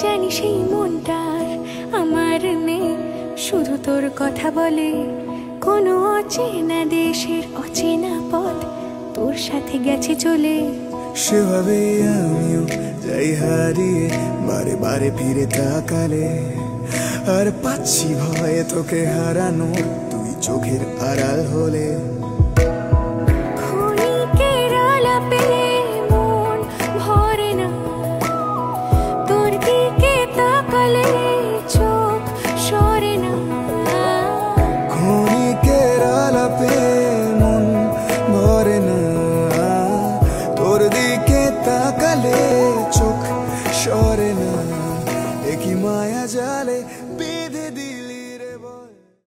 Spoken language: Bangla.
জানি সেই মনটার আমার নেই, শুধু তোর কথা বলে। কোনো অচেনা দেশের অচেনা পথ তোর সাথে গেছে চলে। সেভাবে আমিও যাই হারিয়ে, বারে বারে ফিরে তাকালে। আর পাচ্ছি ভয়ে তোকে হারানো, তুই চোখের আড়াল হলে।